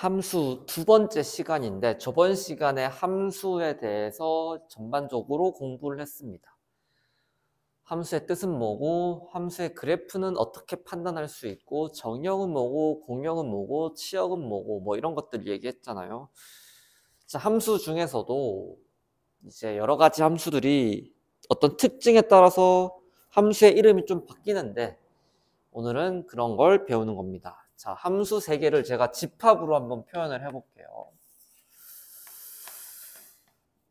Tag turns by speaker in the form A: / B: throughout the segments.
A: 함수 두 번째 시간인데 저번 시간에 함수에 대해서 전반적으로 공부를 했습니다. 함수의 뜻은 뭐고, 함수의 그래프는 어떻게 판단할 수 있고, 정의역은 뭐고, 공역은 뭐고, 치역은 뭐고, 뭐 이런 것들 얘기했잖아요. 자, 함수 중에서도 이제 여러 가지 함수들이 어떤 특징에 따라서 함수의 이름이 좀 바뀌는데 오늘은 그런 걸 배우는 겁니다. 자, 함수 3개를 제가 집합으로 한번 표현을 해볼게요.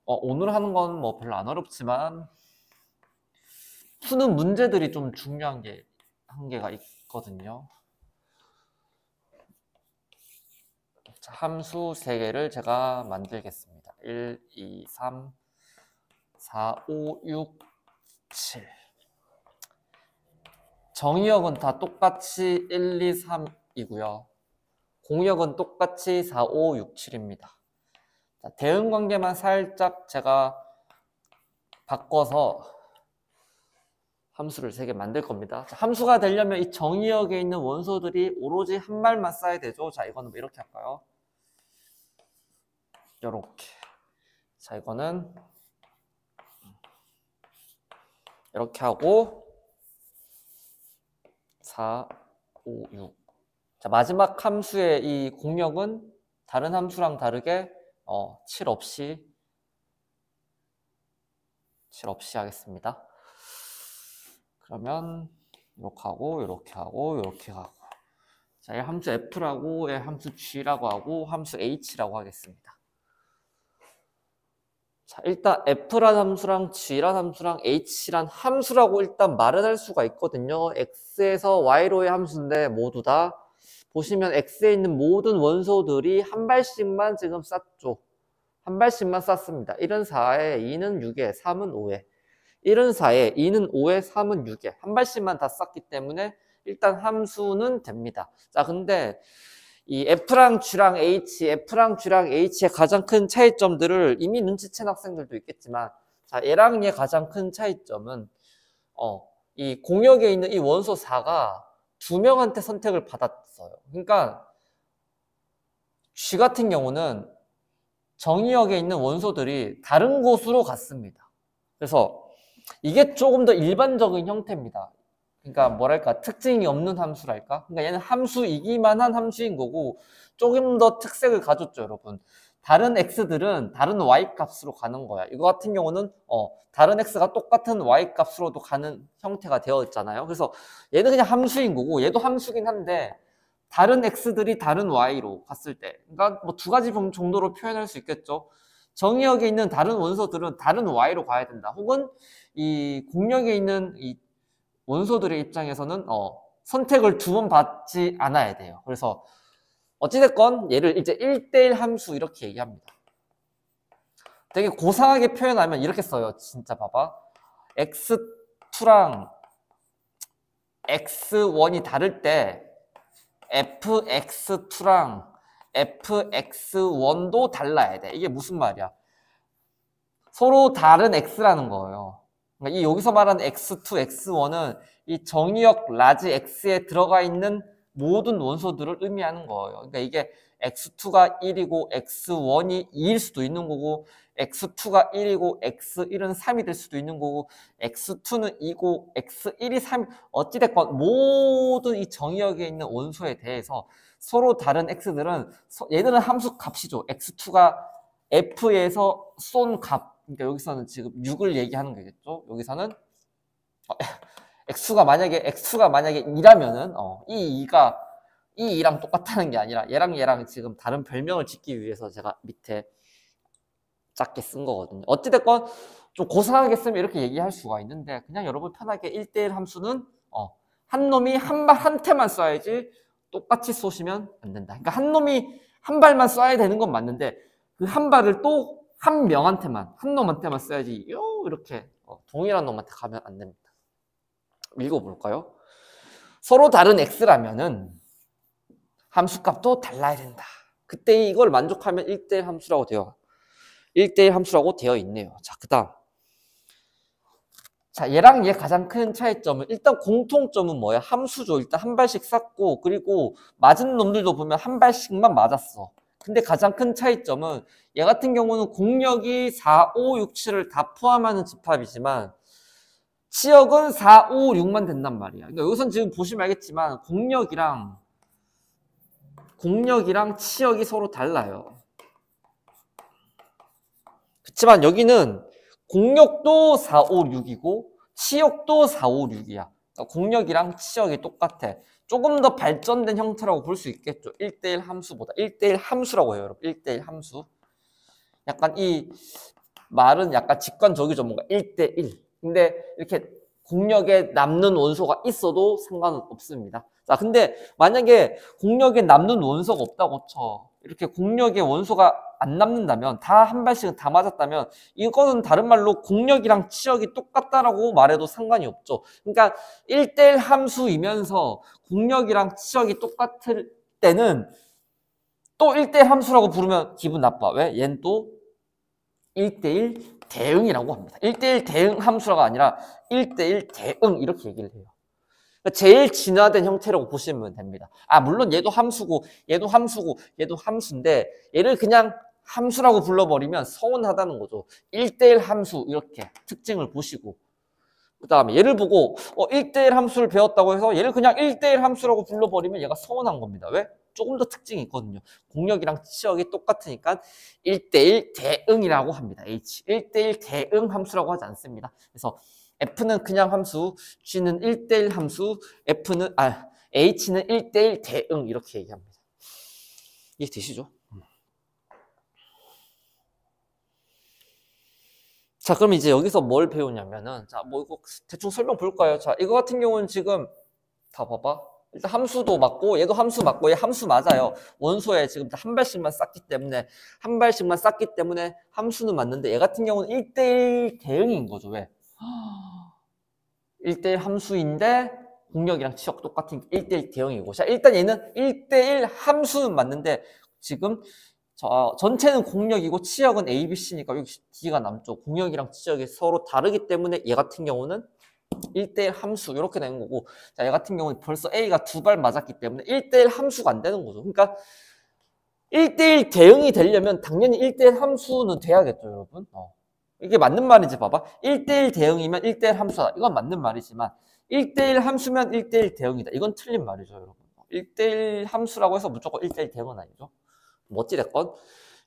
A: 오늘 하는 건 뭐 별로 안 어렵지만 푸는 문제들이 좀 중요한 게 한계가 있거든요. 자, 함수 3개를 제가 만들겠습니다. 1, 2, 3, 4, 5, 6, 7. 정의역은 다 똑같이 1, 2, 3이고요. 공역은 똑같이 4, 5, 6, 7입니다. 자, 대응관계만 살짝 제가 바꿔서 함수를 3개 만들 겁니다. 자, 함수가 되려면 이 정의역에 있는 원소들이 오로지 한 발만 쌓아야 되죠. 자, 이거는 이렇게 할까요? 요렇게. 자, 이거는 이렇게 하고 4, 5, 6. 자, 마지막 함수의 이 공역은 다른 함수랑 다르게 7 없이 하겠습니다. 그러면 이렇게 하고 이렇게 하고 이렇게 하고, 자, 이 함수 f라고, 이 함수 g라고 하고, 함수 h라고 하겠습니다. 자, 일단 f란 함수랑 g란 함수랑 h란 함수라고 일단 말은 할 수가 있거든요. x에서 y로의 함수인데 모두 다 보시면 x에 있는 모든 원소들이 한 발씩만 지금 쌌죠. 한 발씩만 쌌습니다. 1은 4에 2는 6에 3은 5에 1은 4에 2는 5에 3은 6에 한 발씩만 다 쌌기 때문에 일단 함수는 됩니다. 자, 근데 이 F랑 G랑 H의 가장 큰 차이점들을 이미 눈치챈 학생들도 있겠지만, 자, 얘랑 얘 가장 큰 차이점은 이 공역에 있는 이 원소 4가 2명한테 선택을 받았어요. 그러니까 G 같은 경우는 정의역에 있는 원소들이 다른 곳으로 갔습니다. 그래서 이게 조금 더 일반적인 형태입니다. 그러니까 뭐랄까, 특징이 없는 함수랄까? 그러니까 얘는 함수이기만 한 함수인 거고 조금 더 특색을 가졌죠, 여러분. 다른 x들은 다른 y 값으로 가는 거야. 이거 같은 경우는 다른 x가 똑같은 y 값으로도 가는 형태가 되어 있잖아요. 그래서 얘는 그냥 함수인 거고 얘도 함수긴 한데 다른 x들이 다른 y로 갔을 때, 그러니까 뭐 2가지 정도로 표현할 수 있겠죠. 정의역에 있는 다른 원소들은 다른 y로 가야 된다. 혹은 이 공역에 있는 이 원소들의 입장에서는 선택을 2번 받지 않아야 돼요. 그래서 어찌됐건 얘를 이제 1대1 함수 이렇게 얘기합니다. 되게 고상하게 표현하면 이렇게 써요. 진짜 봐봐. x2랑 x1이 다를 때 fx2랑 fx1도 달라야 돼. 이게 무슨 말이야? 서로 다른 x라는 거예요. 그러니까 이 여기서 말하는 x2, x1은 이 정의역 라지 x에 들어가 있는 모든 원소들을 의미하는 거예요. 그러니까 이게 x2가 1이고 x1이 2일 수도 있는 거고, x2가 1이고 x1은 3이 될 수도 있는 거고, x2는 2고 x1이 3, 어찌됐건 모든 이 정의역에 있는 원소에 대해서 서로 다른 x들은, 얘들은 함수 값이죠. x2가 f에서 쏜 값, 그러니까 여기서는 지금 6을 얘기하는 거겠죠. 여기서는 x가 만약에 2라면은 이 2랑 똑같다는 게 아니라 얘랑 지금 다른 별명을 짓기 위해서 제가 밑에 작게 쓴 거거든요. 어찌됐건 좀 고상하게 쓰면 이렇게 얘기할 수가 있는데, 그냥 여러분 편하게 1대1 함수는 한 놈이 한 태만 쏴야지 똑같이 쏘시면 안 된다. 그러니까 한 놈이 한 발만 쏴야 되는 건 맞는데 그 한 발을 또 한 명한테만, 한 놈한테만 써야지 이렇게 동일한 놈한테 가면 안 됩니다. 읽어볼까요? 서로 다른 x라면은 함수값도 달라야 된다. 그때 이걸 만족하면 1대1 함수라고 되어 있네요. 자, 그 다음. 자, 얘랑 얘 가장 큰 차이점은, 일단 공통점은 뭐야? 함수죠. 일단 한 발씩 쐈고, 그리고 맞은 놈들도 보면 한 발씩만 맞았어. 근데 가장 큰 차이점은 얘 같은 경우는 공역이 4, 5, 6, 7을 다 포함하는 집합이지만 치역은 4, 5, 6만 된단 말이야. 그러니까 여기선 지금 보시면 알겠지만 공역이랑 치역이 서로 달라요. 그렇지만 여기는 공역도 4, 5, 6이고 치역도 4, 5, 6이야. 그러니까 공역이랑 치역이 똑같아. 조금 더 발전된 형태라고 볼 수 있겠죠. 1대1 함수보다. 1대1 함수라고 해요, 여러분. 1대1 함수. 약간 이 말은 약간 직관적이죠. 뭔가 1대1. 근데 이렇게 공역에 남는 원소가 있어도 상관은 없습니다. 자, 근데 만약에 공역에 남는 원소가 없다고 쳐. 이렇게 공역에 원소가 안 남는다면, 다 한 발씩은 다 맞았다면, 이거는 다른 말로 공역이랑 치역이 똑같다라고 말해도 상관이 없죠. 그러니까 1대1 함수이면서 공역이랑 치역이 똑같을 때는 또 1대1 함수라고 부르면 기분 나빠. 왜? 얘는 또 1대1 대응이라고 합니다. 1대1 대응 함수가 아니라 1대1 대응 이렇게 얘기를 해요. 그러니까 제일 진화된 형태라고 보시면 됩니다. 물론 얘도 함수고 얘도 함수고 얘도 함수인데 얘를 그냥 함수라고 불러버리면 서운하다는 거죠. 1대1 함수 이렇게 특징을 보시고 그 다음에 얘를 보고 1대1 함수를 배웠다고 해서 얘를 그냥 1대1 함수라고 불러버리면 얘가 서운한 겁니다. 왜? 조금 더 특징이 있거든요. 공역이랑 치역이 똑같으니까 1대1 대응이라고 합니다. H. 1대1 대응 함수라고 하지 않습니다. 그래서 F는 그냥 함수, G는 1대1 함수, H는 1대1 대응 이렇게 얘기합니다. 이해되시죠? 자, 그럼 이제 여기서 뭘 배우냐면은, 자, 뭐 이거 대충 설명 볼까요? 자, 이거 같은 경우는 지금 다 봐봐. 일단 함수도 맞고 얘도 함수 맞고 얘 함수 맞아요. 원소에 지금 한 발씩만 쌌기 때문에 함수는 맞는데 얘 같은 경우는 1대1 대응인 거죠. 왜? 1대1 함수인데 공역이랑 치역 똑같은 1대1 대응이고. 자, 일단 얘는 1대1 함수는 맞는데 지금 전체는 공역이고 치역은 A, B, C니까 여기 D가 남죠. 공역이랑 치역이 서로 다르기 때문에 얘 같은 경우는 1대1 함수 이렇게 되는 거고, 자, 얘 같은 경우는 벌써 A가 두 발 맞았기 때문에 1대1 함수가 안 되는 거죠. 그러니까 1대1 대응이 되려면 당연히 1대1 함수는 돼야겠죠, 여러분. 이게 맞는 말인지 봐봐. 1대1 대응이면 1대1 함수다. 이건 맞는 말이지만 1대1 함수면 1대1 대응이다. 이건 틀린 말이죠, 여러분. 1대1 함수라고 해서 무조건 1대1 대응은 아니죠. 뭐 어찌됐건.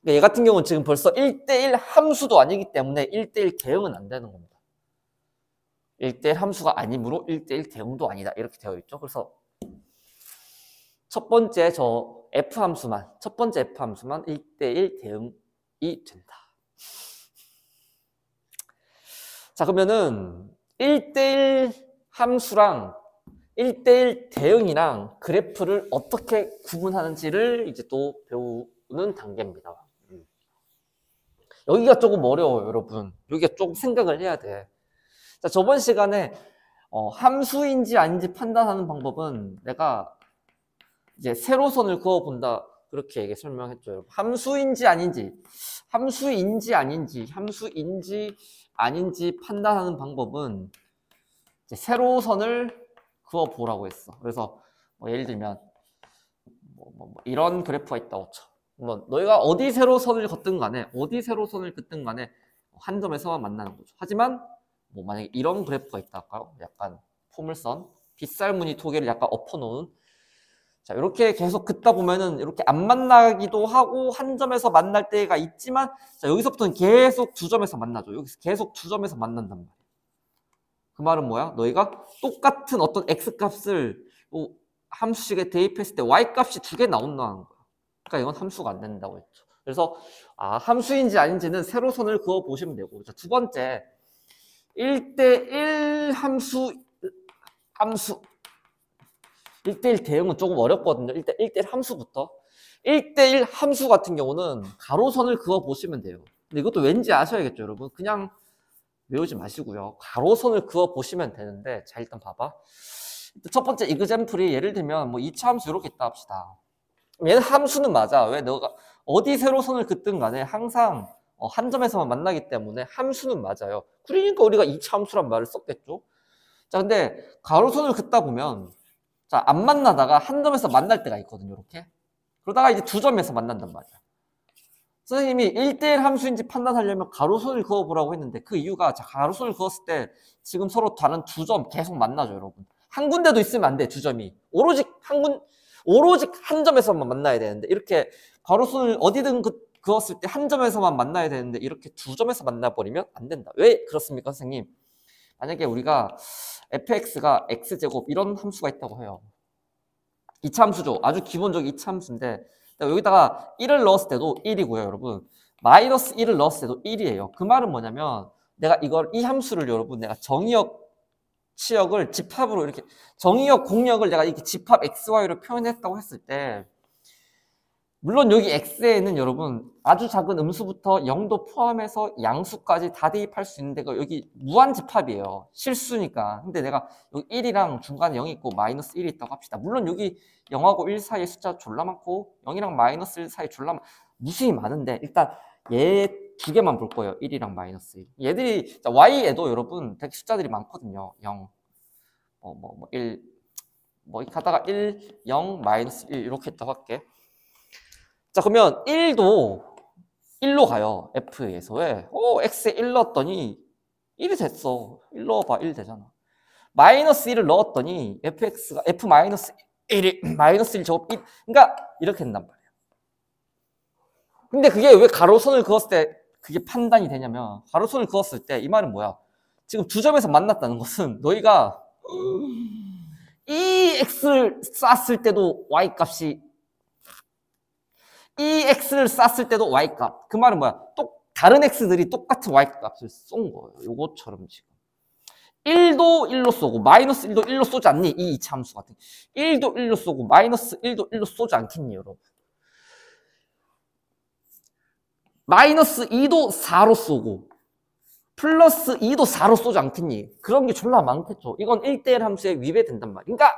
A: 얘 같은 경우는 지금 벌써 1대1 함수도 아니기 때문에 1대1 대응은 안 되는 겁니다. 1대1 함수가 아니므로 1대1 대응도 아니다. 이렇게 되어 있죠. 그래서 첫 번째 F 함수만 1대1 대응이 된다. 자, 그러면은 1대1 함수랑 1대1 대응이랑 그래프를 어떻게 구분하는지를 이제 또 배우는 단계입니다. 여기가 조금 어려워요, 여러분. 여기가 조금 생각을 해야 돼. 자, 저번 시간에 함수인지 아닌지 판단하는 방법은 내가 이제 세로선을 그어본다 그렇게 설명했죠, 여러분. 함수인지 아닌지 판단하는 방법은 이제 세로선을 그어보라고 했어. 그래서 뭐 예를 들면 이런 그래프가 있다고 쳐. 너희가 어디 세로선을 긋든 간에 한 점에서만 만나는 거죠. 하지만 뭐 만약에 이런 그래프가 있다 할까요? 약간 포물선, 빗살무늬 토개를 약간 엎어놓은, 자, 이렇게 계속 긋다 보면은 이렇게 안 만나기도 하고 한 점에서 만날 때가 있지만, 자, 여기서부터는 계속 두 점에서 만나죠. 여기서 계속 두 점에서 만난단 말이야. 그 말은 뭐야? 너희가 똑같은 어떤 x값을 함수식에 대입했을 때 y값이 두 개 나온다는 거야. 그러니까 이건 함수가 안 된다고 했죠. 그래서 함수인지 아닌지는 세로선을 그어 보시면 되고, 자, 두 번째 1대1 함수 1대1 대응은 조금 어렵거든요. 일단 1대1 함수부터. 1대1 함수 같은 경우는 가로선을 그어 보시면 돼요. 근데 이것도 왠지 아셔야겠죠, 여러분. 그냥 외우지 마시고요. 가로선을 그어 보시면 되는데, 자, 일단 봐봐. 첫 번째 이그젬플이 예를 들면 뭐 2차 함수 이렇게 있다 합시다. 얘는 함수는 맞아. 왜? 너가 어디 세로선을 긋든 간에 항상 한 점에서만 만나기 때문에 함수는 맞아요. 그러니까 우리가 2차 함수란 말을 썼겠죠. 자, 근데 가로선을 긋다 보면 자, 안 만나다가 한 점에서 만날 때가 있거든요. 이렇게. 그러다가 이제 두 점에서 만난단 말이야. 선생님이 1대1 함수인지 판단하려면 가로선을 그어보라고 했는데 그 이유가 자, 가로선을 그었을 때 지금 서로 다른 두 점 계속 만나죠, 여러분. 한 군데도 있으면 안 돼, 두 점이. 오로지 한 점에서만 만나야 되는데 이렇게 가로선을 어디든 그었을 때 한 점에서만 만나야 되는데 이렇게 두 점에서 만나버리면 안 된다. 왜 그렇습니까, 선생님? 만약에 우리가 fx가 x제곱 이런 함수가 있다고 해요. 2차 함수죠. 아주 기본적인 2차 함수인데 여기다가 1을 넣었을 때도 1이고요, 여러분. 마이너스 1을 넣었을 때도 1이에요. 그 말은 뭐냐면 내가 이 함수를 여러분 내가 정의역 치역을 집합으로 이렇게 정의역 공역을 내가 이렇게 집합 xy로 표현했다고 했을 때 물론 여기 x에는 여러분 아주 작은 음수부터 0도 포함해서 양수까지 다 대입할 수 있는데 여기 무한집합이에요. 실수니까. 근데 내가 여기 1이랑 중간에 0이 있고 마이너스 1이 있다고 합시다. 물론 여기 0하고 1 사이에 숫자 졸라 많고 0이랑 마이너스 1 사이 졸라 무수히 많은데 일단 얘 두 개만 볼 거예요. 1이랑 마이너스 1. 얘들이 y에도 여러분 되게 숫자들이 많거든요. 0, 1, 이렇게 하다가 1, 0, 마이너스 1 이렇게 했다고 할게. 자, 그러면 1도 1로 가요. f에서. 왜? x에 1 넣었더니 1이 됐어. 1 넣어봐. 1 되잖아. 마이너스 1을 넣었더니 fx가 f 마이너스 1이 마이너스 1 제곱 1. 그러니까 이렇게 된단 말이야. 근데 그게 왜 가로선을 그었을 때 그게 판단이 되냐면 가로선을 그었을 때 이 말은 뭐야? 지금 두 점에서 만났다는 것은 너희가 이 x를 쌌을 때도 y값이 이 x를 쌌을 때도 y값. 그 말은 뭐야? 다른 x들이 똑같은 y값을 쏜 거예요. 요것처럼 지금. 1도 1로 쏘고 마이너스 1도 1로 쏘지 않니? 이 2차 함수 같은 1도 1로 쏘고 마이너스 1도 1로 쏘지 않겠니, 여러분? 마이너스 2도 4로 쏘고 플러스 2도 4로 쏘지 않겠니? 그런 게 졸라 많겠죠. 이건 1대1 함수에 위배된단 말이야. 그러니까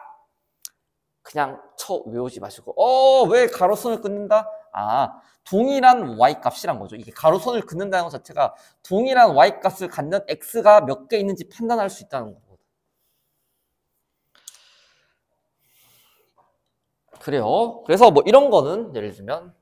A: 그냥 외우지 마시고 왜 가로선을 끊는다? 동일한 y값이란 거죠. 이게 가로선을 긋는다는 것 자체가 동일한 y값을 갖는 x가 몇 개 있는지 판단할 수 있다는 거거든. 그래요. 그래서 이런 거는 예를 들면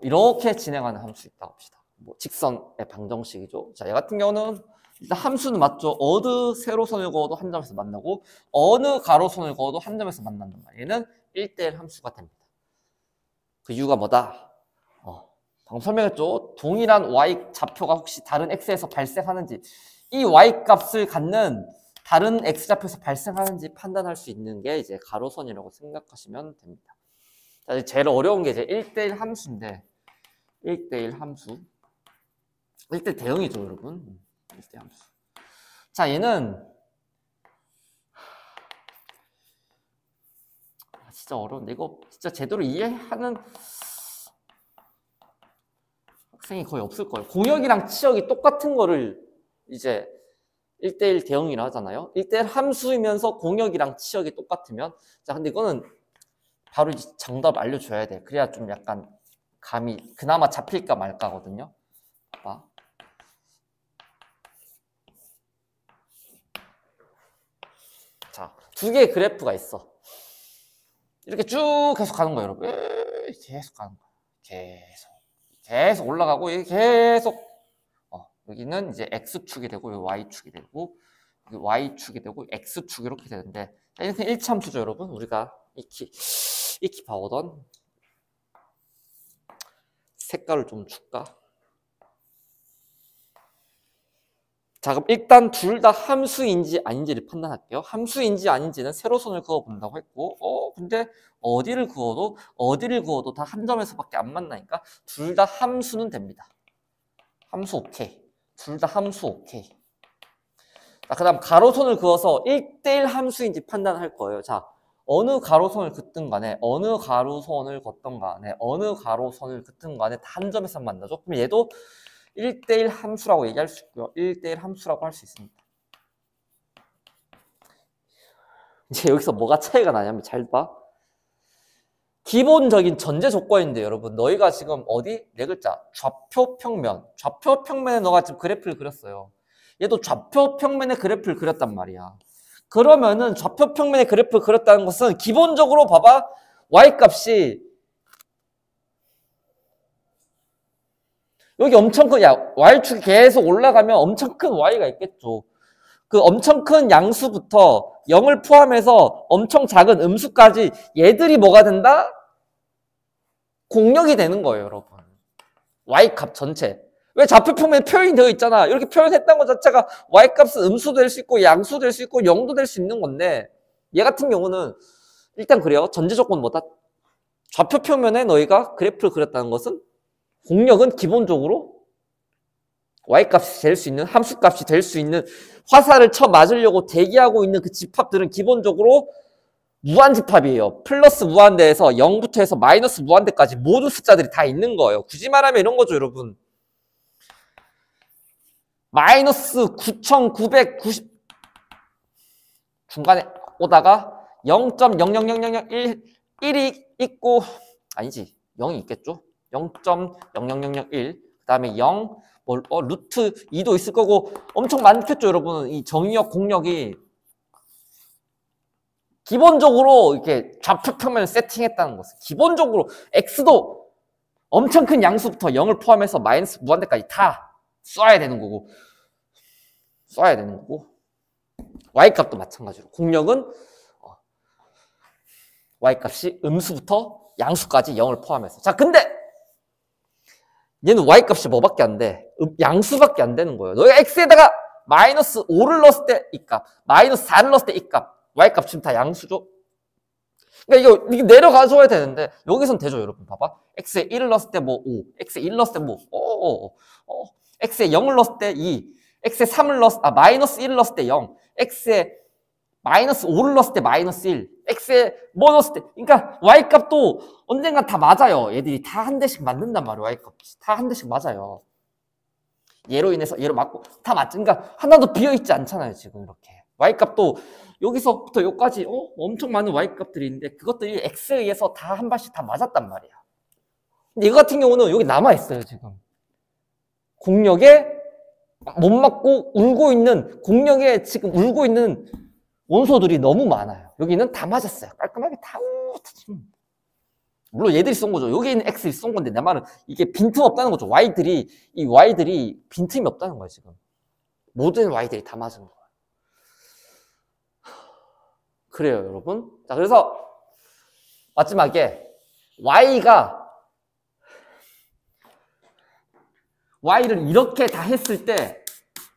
A: 이렇게 진행하는 함수 있다 합시다. 직선의 방정식이죠. 자, 얘 같은 경우는 일단 함수는 맞죠. 어느 세로선을 그어도 한 점에서 만나고 어느 가로선을 그어도 한 점에서 만난단 말이에요. 얘는 1대1 함수가 됩니다. 그 이유가 뭐다? 방금 설명했죠. 동일한 y 좌표가 혹시 다른 x에서 발생하는지 이 y 값을 갖는 다른 x 좌표에서 발생하는지 판단할 수 있는 게 이제 가로선이라고 생각하시면 됩니다. 자, 제일 어려운 게 이제 1대1 함수인데 1대1 함수 1대1 대응이죠, 여러분. 1대1 함수. 자, 얘는 진짜 어려운데 이거 진짜 제대로 이해하는 학생이 거의 없을 거예요. 공역이랑 치역이 똑같은 거를 이제 1대1 대응이라 하잖아요. 1대1 함수이면서 공역이랑 치역이 똑같으면 자, 근데 이거는 바로 이제 정답 알려줘야 돼. 그래야 좀 약간 감이 그나마 잡힐까 말까거든요. 봐봐. 자, 두 개의 그래프가 있어. 이렇게 쭉 계속 가는 거예요, 여러분. 계속 가는 거예요. 계속 올라가고 계속 여기는 이제 x축이 되고 y축이 되고 여기 y축이 되고 x축 이렇게 되는데 이렇게 1차 함수죠, 여러분. 우리가 익히 봐오던 색깔을 좀 줄까? 자, 그럼 일단 둘 다 함수인지 아닌지를 판단할게요. 함수인지 아닌지는 세로선을 그어본다고 했고 근데 어디를 그어도 다 한 점에서밖에 안 만나니까 둘 다 함수는 됩니다. 함수 오케이. 둘 다 함수 오케이. 자, 그 다음 가로선을 그어서 1대1 함수인지 판단할 거예요. 자, 어느 가로선을 긋든 간에 어느 가로선을 걷던 간에 어느 가로선을 긋든 간에 다 한 점에서 만나죠. 그럼 얘도 1대1 함수라고 얘기할 수 있고요. 1대1 함수라고 할 수 있습니다. 이제 여기서 뭐가 차이가 나냐면 잘 봐. 기본적인 전제 조건인데 여러분 너희가 지금 어디? 네 글자 좌표평면. 좌표평면에 너가 지금 그래프를 그렸어요. 얘도 좌표평면의 그래프를 그렸단 말이야. 그러면은 좌표평면의 그래프를 그렸다는 것은 기본적으로 봐봐. y값이 여기 엄청 큰 y축이 계속 올라가면 엄청 큰 y가 있겠죠. 그 엄청 큰 양수부터 0을 포함해서 엄청 작은 음수까지 얘들이 뭐가 된다? 공역이 되는 거예요, 여러분. y값 전체. 왜 좌표평면에 표현이 되어 있잖아. 이렇게 표현했다는 것 자체가 y값은 음수도 될 수 있고 양수도 될 수 있고 0도 될 수 있는 건데 얘 같은 경우는 일단 그래요. 전제 조건 뭐다? 좌표평면에 너희가 그래프를 그렸다는 것은 공역은 기본적으로 y값이 될 수 있는 함수값이 될 수 있는 화살을 쳐 맞으려고 대기하고 있는 그 집합들은 기본적으로 무한집합이에요. 플러스 무한대에서 0부터 해서 마이너스 무한대까지 모든 숫자들이 다 있는 거예요. 굳이 말하면 이런 거죠, 여러분. 마이너스 9990 중간에 오다가 0.00001이 있고 아니지 0이 있겠죠. 0.00001 그 다음에 0 루트 2도 있을 거고 엄청 많겠죠, 여러분. 이 정의역 공역이 기본적으로 이렇게 좌표평면을 세팅했다는 것은 기본적으로 x도 엄청 큰 양수부터 0을 포함해서 마이너스 무한대까지 다 쏴야 되는 거고 y값도 마찬가지로 공역은 y값이 음수부터 양수까지 0을 포함해서. 자, 근데 얘는 y값이 뭐밖에 안 돼? 양수밖에 안 되는 거예요. 너희가 x에다가 마이너스 5를 넣었을 때 이 값, 마이너스 4를 넣었을 때 이 값, y값 지금 다 양수죠? 그러니까 이게 내려가줘야 되는데 여기선 되죠, 여러분. 봐봐. x에 1을 넣었을 때 뭐 5, x에 1 넣었을 때 뭐 x에 0을 넣었을 때 2, x에 3을 마이너스 1을 넣었을 때 0, x에 마이너스 5를 넣었을 때 마이너스 1, x에 뭐 넣었을 때, 그러니까 y값도 언젠간 다 맞아요. 얘들이 다 한 대씩 맞는단 말이에요. y값이 다 한 대씩 맞아요. 얘로 인해서 얘로 맞고 다 맞죠. 그러니까 하나도 비어있지 않잖아요, 지금 이렇게. y값도 여기서부터 여기까지 엄청 많은 y값들이 있는데 그것들이 x에 의해서 다 한 발씩 다 맞았단 말이야. 근데 이거 같은 경우는 여기 남아있어요, 지금. 공역에 못 맞고 울고 있는, 공역에 지금 울고 있는 원소들이 너무 많아요. 여기는 다 맞았어요. 깔끔하게 다 물론 얘들이 쏜 거죠. 여기 있는 x들이 쏜 건데 내 말은 이게 빈틈 없다는 거죠. 이 y들이 빈틈이 없다는 거예요, 지금. 모든 y들이 다 맞은 거예요. 그래요, 여러분. 자, 그래서 마지막에 y를 이렇게 다 했을 때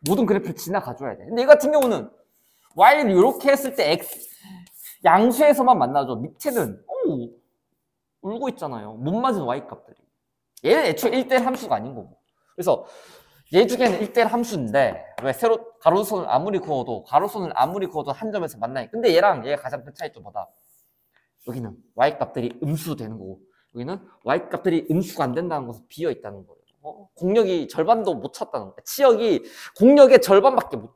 A: 모든 그래프를 지나가줘야 돼. 근데 이 같은 경우는 y를 이렇게 했을 때 x 양수에서만 만나죠. 밑에는 울고 있잖아요. 못 맞은 y값들이. 얘는 애초에 1대1 함수가 아닌 거고. 그래서 얘 중에는 1대1 함수인데 왜 가로선을 아무리 그어도 한 점에서 만나니. 근데 얘랑 얘가 가장 큰 차이점 뭐다? 여기는 y값들이 음수 되는 거고 여기는 y값들이 음수가 안 된다는 것은 비어 있다는 거예요. 공역이 절반도 못 찼다는 거예요. 치역이 공역의 절반밖에 못.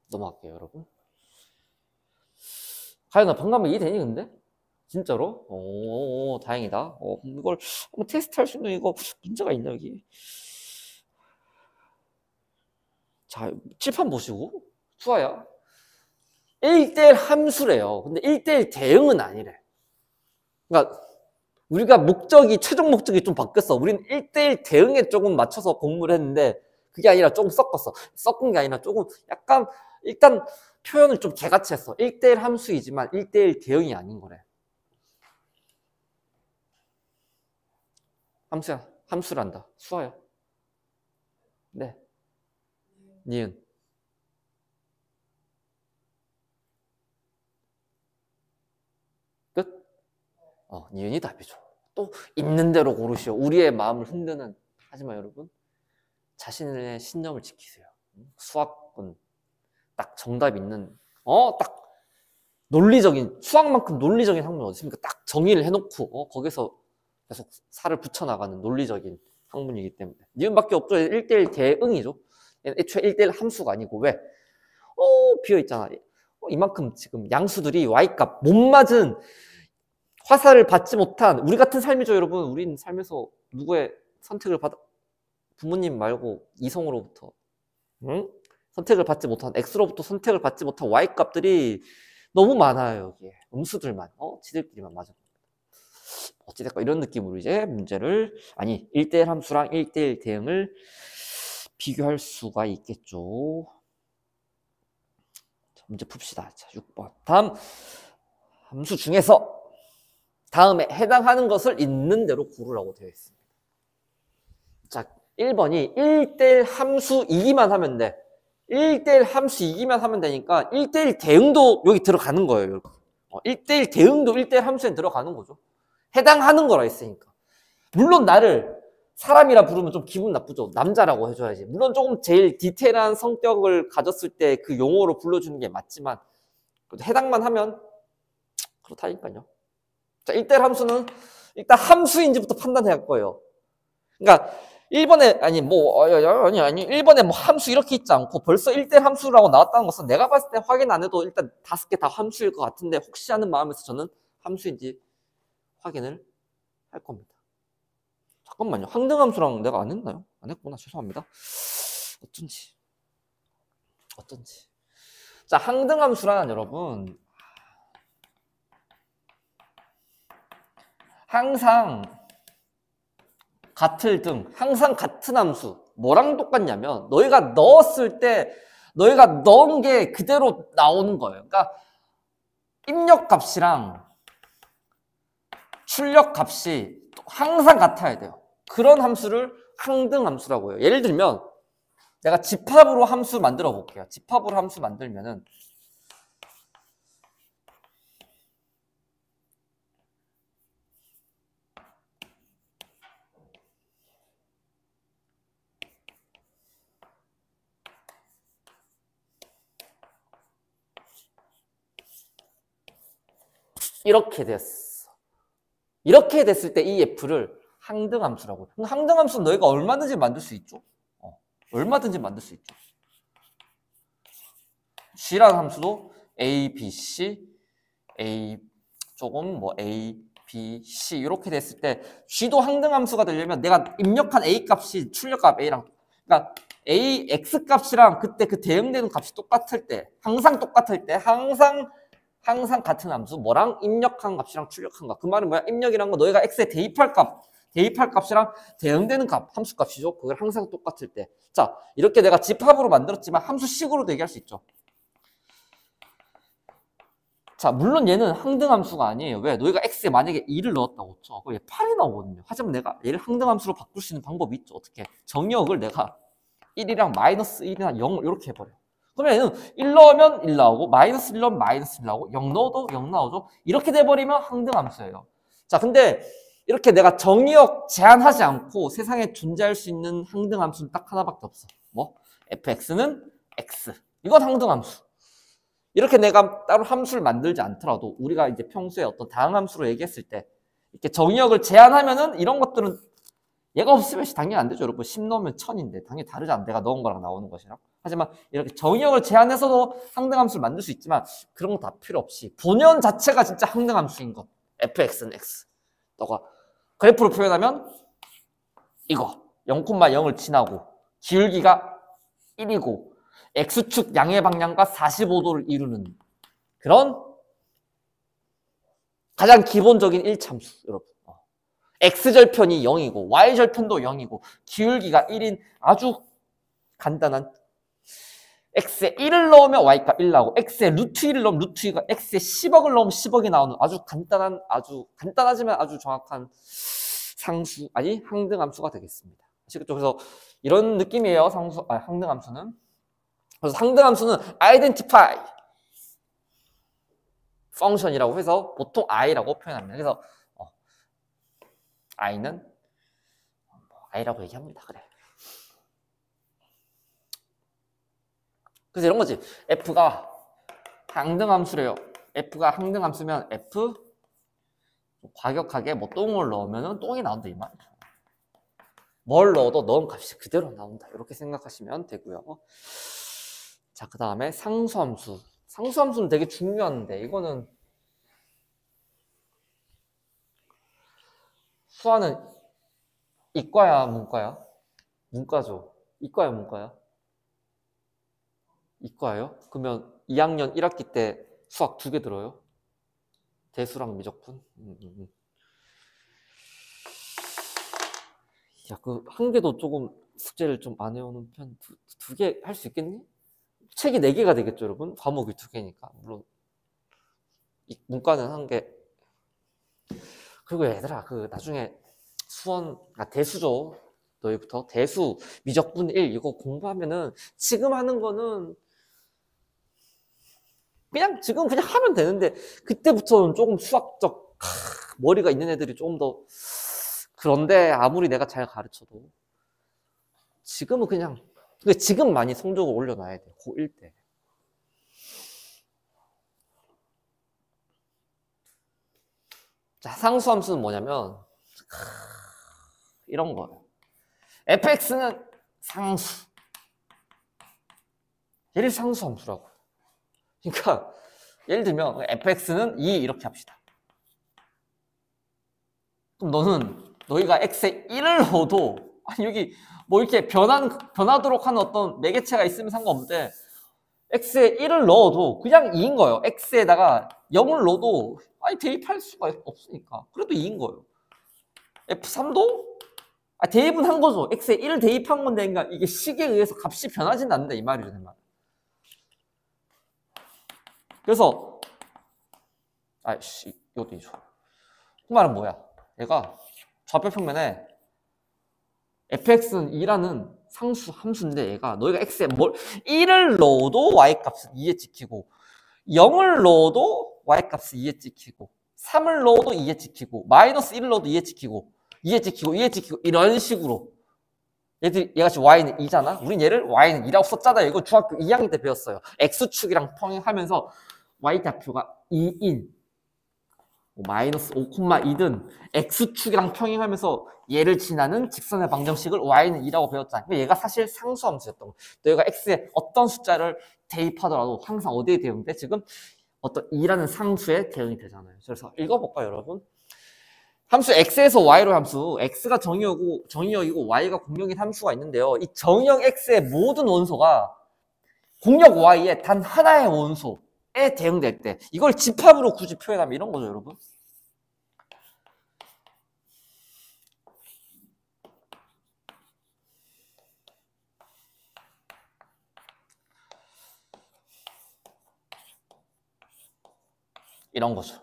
A: 넘어갈게요, 여러분. 가연아, 방금 이해되니, 근데? 진짜로? 오, 다행이다. 이걸 한번 테스트 할 수 있는 이거 문제가 있나, 여기? 자, 칠판 보시고. 수아야. 1대1 함수래요. 근데 1대1 대응은 아니래. 그러니까, 우리가 최종 목적이 좀 바뀌었어. 우리는 1대1 대응에 조금 맞춰서 공부를 했는데, 그게 아니라 조금 섞었어. 섞은 게 아니라 조금 약간, 일단 표현을 좀 개같이 했어. 1대1 함수이지만 1대1 대응이 아닌 거래. 함수야. 함수란다. 수아야. 네. 니은. 끝? 니은이 답이죠. 또 있는 대로 고르시오. 우리의 마음을 흔드는. 하지만 여러분, 자신의 신념을 지키세요. 수학은 딱 정답 있는, 딱 논리적인, 수학만큼 논리적인 학문이 어디 있습니까? 딱 정의를 해놓고, 거기서 계속 살을 붙여나가는 논리적인 학문이기 때문에. 니은밖에 없죠. 1대1 대응이죠. 애초에 1대1 함수가 아니고, 왜? 비어있잖아. 이만큼 지금 양수들이 y값, 못 맞은, 화살을 받지 못한, 우리 같은 삶이죠, 여러분. 우리는 삶에서 누구의 선택을 받아, 부모님 말고 이성으로부터, 응? 선택을 받지 못한, x로부터 선택을 받지 못한 y 값들이 너무 많아요, 여기에. 음수들만. 지들끼리만 맞아. 어찌됐건 이런 느낌으로 이제 문제를, 아니, 1대1 함수랑 1대1 대응을 비교할 수가 있겠죠. 자, 문제 풉시다. 자, 6번. 다음 함수 중에서 다음에 해당하는 것을 있는 대로 고르라고 되어 있습니다. 자, 1번이 1대1 함수이기만 하면 돼. 1대1 함수이기만 하면 되니까 1대1 대응도 여기 들어가는 거예요. 1대1 대응도 1대1 함수에 들어가는 거죠. 해당하는 거라 했으니까. 물론 나를 사람이라 부르면 좀 기분 나쁘죠. 남자라고 해줘야지. 물론 조금 제일 디테일한 성격을 가졌을 때 그 용어로 불러주는 게 맞지만 그래도 해당만 하면 그렇다니까요. 자, 1대1 함수는 일단 함수인지부터 판단해야 할 거예요. 그러니까 1번에 아니 1번에 뭐 함수 이렇게 있지 않고 벌써 1대1 함수라고 나왔다는 것은 내가 봤을 때 확인 안 해도 일단 5개 다 함수일 것 같은데 혹시 하는 마음에서 저는 함수인지 확인을 할 겁니다. 잠깐만요. 항등함수랑 내가 안 했나요? 안 했구나. 죄송합니다. 어쩐지. 자, 항등함수란 여러분 항상 같을 등, 항상 같은 함수. 뭐랑 똑같냐면 너희가 넣었을 때 너희가 넣은 게 그대로 나오는 거예요. 그러니까 입력값이랑 출력값이 항상 같아야 돼요. 그런 함수를 항등함수라고 해요. 예를 들면 내가 집합으로 함수 만들어 볼게요. 집합으로 함수 만들면은 이렇게 됐어. 이렇게 됐을 때 이 f를 항등함수라고 해요. 항등함수는 너희가 얼마든지 만들 수 있죠. 얼마든지 만들 수 있죠. g라는 함수도 a, b, c, a 조금 뭐 a, b, c 이렇게 됐을 때 g도 항등함수가 되려면 내가 입력한 a 값이 출력값 a랑 그러니까 a, x 값이랑 그때 그 대응되는 값이 똑같을 때 항상 똑같을 때 항상 같은 함수 뭐랑 입력한 값이랑 출력한 값. 그 말은 뭐야? 입력이란 거 너희가 x에 대입할 값이랑 대응되는 값, 함수 값이죠. 그걸 항상 똑같을 때. 자, 이렇게 내가 집합으로 만들었지만 함수식으로도 얘기할 수 있죠. 자, 물론 얘는 항등함수가 아니에요. 왜? 너희가 x에 만약에 2를 넣었다고 쳐. 그럼 얘 8이 나오거든요. 하지만 내가 얘를 항등함수로 바꿀 수 있는 방법이 있죠. 어떻게? 정의역을 내가 1이랑 마이너스 1이나 0 이렇게 해버려. 그러면 얘는 1 넣으면 1 나오고 마이너스 1 넣으면 마이너스 1 나오고 0 넣어도 0 나오죠. 이렇게 돼버리면 항등함수예요. 자, 근데 이렇게 내가 정의역 제한하지 않고 세상에 존재할 수 있는 항등함수는 딱 하나밖에 없어. 뭐? fx는 x. 이건 항등함수. 이렇게 내가 따로 함수를 만들지 않더라도 우리가 이제 평소에 어떤 다항함수로 얘기했을 때 이렇게 정의역을 제한하면은 이런 것들은 얘가 없으면 당연히 안 되죠. 여러분 10 넣으면 1000인데 당연히 다르잖아. 내가 넣은 거랑 나오는 것이랑. 하지만 이렇게 정의역을 제한해서도 항등함수를 만들 수 있지만 그런 거 다 필요 없이 본연 자체가 진짜 항등함수인 것. fx는 x. 너가 그래프로 표현하면 이거 0,0을 지나고 기울기가 1이고 x축 양의 방향과 45도를 이루는 그런 가장 기본적인 1참수 여러분. x절편이 0이고 y절편도 0이고 기울기가 1인 아주 간단한 x에 1을 넣으면 y값 1 나오고 x에 루트 1을 넣으면 루트 2가 x에 10억을 넣으면 10억이 나오는 아주 간단하지만 아주 정확한 상수 아니 항등함수가 되겠습니다. 아시겠죠? 그래서 이런 느낌이에요. 항등함수는. 그래서 항등함수는 identify function이라고 해서 보통 i라고 표현합니다. 그래서 i는 i라고 얘기합니다. 그래. 그래서 이런 거지. f가 항등함수래요. f가 항등함수면 f 과격하게 뭐 똥을 넣으면 똥이 나온다 이 말이죠. 뭘 넣어도 넣은 값이 그대로 나온다. 이렇게 생각하시면 되고요. 자, 그 다음에 상수함수. 상수함수는 되게 중요한데 이거는 수화는 이과야 문과야? 문과죠. 이과야 문과야? 이과예요? 그러면 2학년 1학기 때 수학 2개 들어요? 대수랑 미적분? 야, 그 한 개도 조금 숙제를 좀 안 해오는 편. 두 개 할 수 있겠니? 책이 4개가 되겠죠, 여러분? 과목이 2개니까. 물론 문과는 한 개. 그리고 얘들아, 그 나중에 대수죠. 너희부터 대수 미적분 1 이거 공부하면은 지금 하는 거는 그냥 지금 그냥 하면 되는데 그때부터는 조금 수학적 머리가 있는 애들이 조금 더 그런데 아무리 내가 잘 가르쳐도 지금은 그냥 근데 지금 많이 성적을 올려놔야 돼. 고1 때. 자, 상수함수는 뭐냐면 이런 거예요. fx는 상수. 얘를 상수함수라고. 그러니까 예를 들면 fx는 2 이렇게 합시다. 그럼 너희가 x에 1을 넣어도 아니 여기 뭐 이렇게 변하도록 하는 어떤 매개체가 있으면 상관없는데 x에 1을 넣어도 그냥 2인 거예요. x에다가 0을 넣어도 아니 대입할 수가 없으니까 그래도 2인 거예요. f3도 대입은 한 거죠. x에 1을 대입한 건데 그러니까 이게 식에 의해서 값이 변하진 않는다 이 말이죠. 내 말. 그래서 이것도 이죠. 그 말은 뭐야? 얘가 좌표 평면에 fx는 2라는 상수 함수인데 얘가 너희가 x에 1을 넣어도 y값은 2에 찍히고 0을 넣어도 y값은 2에 찍히고 3을 넣어도 2에 찍히고 마이너스 1을 넣어도 2에 찍히고 2에 찍히고 2에 찍히고 이런 식으로 얘가 지금 y는 2잖아? 우린 얘를 y는 2라고 썼잖아요. 이거 중학교 2학년 때 배웠어요. x축이랑 평행하면서 y좌표가 2인 마이너스 5,2든 x축이랑 평행하면서 얘를 지나는 직선의 방정식을 y는 2라고 배웠잖아. 얘가 사실 상수함수였던 거야. 너희가 x에 어떤 숫자를 대입하더라도 항상 어디에 대응돼? 지금 어떤 2라는 상수에 대응이 되잖아요. 그래서 읽어볼까요, 여러분? 함수 x에서 y로 함수 x가 정의역이고 y가 공역인 함수가 있는데요. 이 정의역 x의 모든 원소가 공역 y의 단 하나의 원소에 대응될 때 이걸 집합으로 굳이 표현하면 이런 거죠, 여러분. 이런 거죠.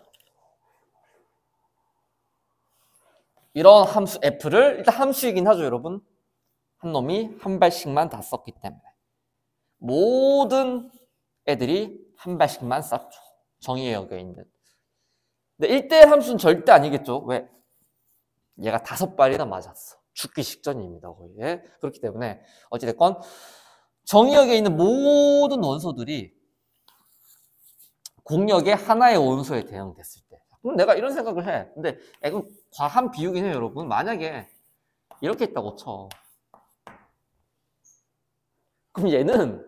A: 이런 함수 f를 일단 함수이긴 하죠, 여러분. 한 놈이 한 발씩만 다 썼기 때문에 모든 애들이 한 발씩만 썼죠. 정의역에 있는. 근데 1대1 함수는 절대 아니겠죠. 왜? 얘가 5발이나 맞았어. 죽기 직전입니다, 거의. 예? 그렇기 때문에 어찌됐건 정의역에 있는 모든 원소들이 공역의 하나의 원소에 대응됐을 때 그럼 내가 이런 생각을 해. 근데 이건 과한 비유긴 해요, 여러분. 만약에 이렇게 있다고 쳐. 그럼 얘는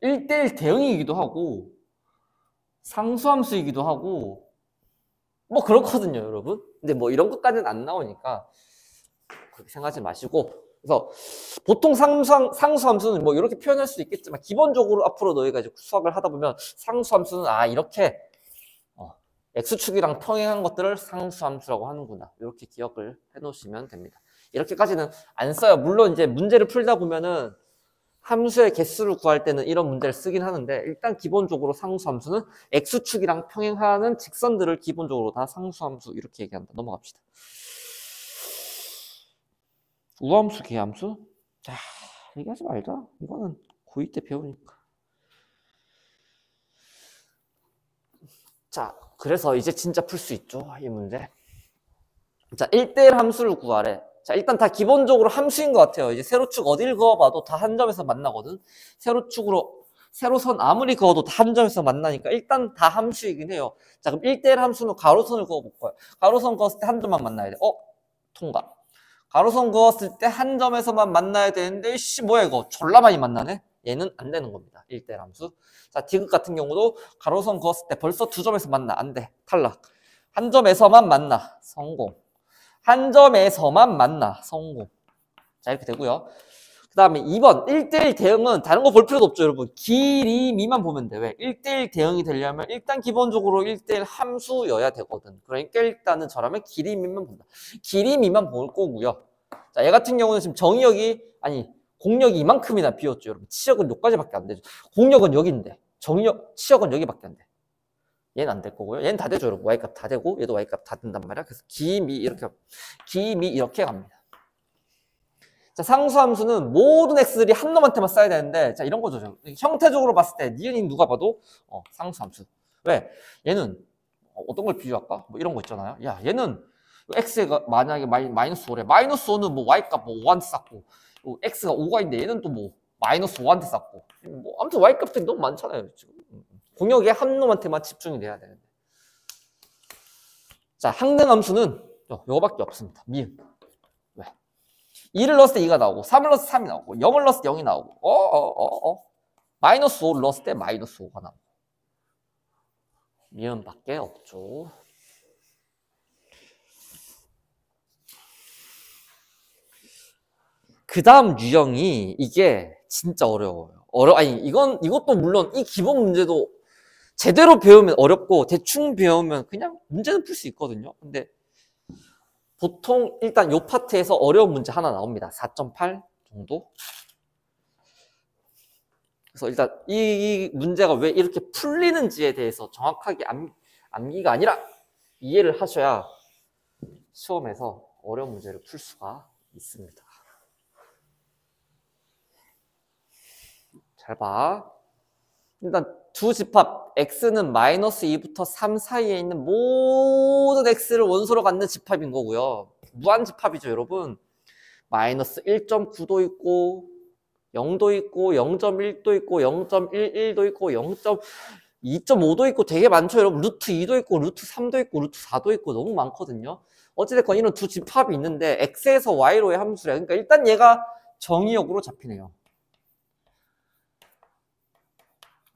A: 1대1 대응이기도 하고 상수함수이기도 하고 뭐 그렇거든요, 여러분. 근데 뭐 이런 것까지는 안 나오니까 그렇게 생각하지 마시고 그래서 보통 상수함수는 뭐 이렇게 표현할 수도 있겠지만 기본적으로 앞으로 너희가 이제 수학을 하다 보면 상수함수는 이렇게 x축이랑 평행한 것들을 상수함수라고 하는구나. 이렇게 기억을 해놓으시면 됩니다. 이렇게까지는 안 써요. 물론 이제 문제를 풀다 보면은 함수의 개수를 구할 때는 이런 문제를 쓰긴 하는데 일단 기본적으로 상수함수는 x축이랑 평행하는 직선들을 기본적으로 다 상수함수 이렇게 얘기한다. 넘어갑시다. 우함수, 계함수? 자, 얘기하지 말자. 이거는 고2 때 배우니까. 자, 그래서 이제 진짜 풀 수 있죠, 이 문제. 자, 1대1 함수를 구하래. 자, 일단 다 기본적으로 함수인 것 같아요. 이제 세로축 어딜 그어봐도 다 한 점에서 만나거든. 세로선 아무리 그어도 다 한 점에서 만나니까 일단 다 함수이긴 해요. 자, 그럼 1대1 함수는 가로선을 그어볼 거예요. 가로선 그었을 때 한 점만 만나야 돼. 통과. 가로선 그었을 때 한 점에서만 만나야 되는데 뭐야 이거 졸라 많이 만나네? 얘는 안 되는 겁니다. 1대1 함수. 자, 디귿 같은 경우도 가로선 그었을 때 벌써 2점에서 만나. 안 돼. 탈락. 한 점에서만 만나. 성공. 한 점에서만 만나. 성공. 자, 이렇게 되고요. 그 다음에 2번 1대1 대응은 다른 거 볼 필요도 없죠 여러분. 길이미만 보면 돼. 왜? 1대1 대응이 되려면 일단 기본적으로 1대1 함수여야 되거든. 그러니까 일단은 저라면 길이미만 본다. 길이미만 볼 거고요. 자, 얘 같은 경우는 지금 정의역이 아니 공역이 이만큼이나 비었죠 여러분. 치역은 여기까지밖에 안 되죠. 공역은 여기인데 정의역 치역은 여기밖에 안 돼. 얘는 안 될 거고요. 얘는 다 되죠 여러분. y값 다 되고 얘도 y값 다 된단 말이야. 그래서 기미 이렇게 갑니다. 자, 상수함수는 모든 x들이 한 놈한테만 써야 되는데, 자, 이런 거죠. 형태적으로 봤을 때, 니은이 누가 봐도, 상수함수. 왜? 얘는, 어떤 걸 비교할까? 뭐 이런 거 있잖아요. 야, 얘는, x가 만약에 마이너스 5래. 마이너스 5는 뭐 y값 뭐 5한테 쌓고, x가 5가 있는데 얘는 또 뭐, 마이너스 5한테 쌓고. 뭐, 아무튼 y값들이 너무 많잖아요, 지금. 공역에 한 놈한테만 집중이 돼야 되는데. 자, 항등함수는, 요거밖에 없습니다. 미음. 2를 넣었을 때 2가 나오고 3을 넣었을 때 3이 나오고 0을 넣었을 때 0이 나오고 마이너스 5를 넣었을 때 마이너스 5가 나오고 미음밖에 없죠. 그 다음 유형이 이게 진짜 어려워요. 아니 이것도 물론 이 기본 문제도 제대로 배우면 어렵고 대충 배우면 그냥 문제는 풀 수 있거든요. 근데 보통 일단 요 파트에서 어려운 문제 하나 나옵니다. 4.8 정도. 그래서 일단 이 문제가 왜 이렇게 풀리는지에 대해서 정확하게 암기가 아니라 이해를 하셔야 시험에서 어려운 문제를 풀 수가 있습니다. 잘 봐. 일단 두 집합 x는 마이너스 2부터 3 사이에 있는 모든 x를 원소로 갖는 집합인 거고요. 무한 집합이죠 여러분. 마이너스 1.9도 있고 0도 있고 0.1도 있고 0.11도 있고 0.2.5도 있고 되게 많죠 여러분. 루트 2도 있고 루트 3도 있고 루트 4도 있고 너무 많거든요. 어찌됐건 이런 두 집합이 있는데 x에서 y로의 함수래. 그러니까 일단 얘가 정의역으로 잡히네요.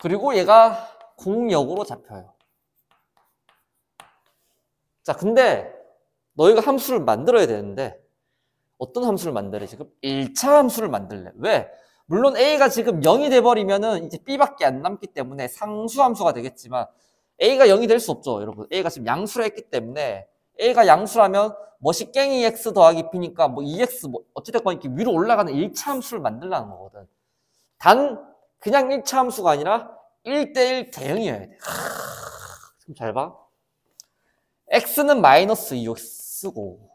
A: 그리고 얘가 공역으로 잡혀요. 자, 근데 너희가 함수를 만들어야 되는데 어떤 함수를 만들래? 지금 1차 함수를 만들래. 왜? 물론 A가 지금 0이 돼버리면은 이제 B밖에 안 남기 때문에 상수함수가 되겠지만 A가 0이 될 수 없죠, 여러분. A가 지금 양수라 했기 때문에 A가 양수라면 뭐 식갱이 x 더하기 b니까 뭐 2x 뭐 어찌됐건 이렇게 위로 올라가는 1차 함수를 만들라는 거거든. 단 그냥 1차 함수가 아니라 1대1 대응이어야 돼. 좀 잘 봐. x는 마이너스 2 쓰고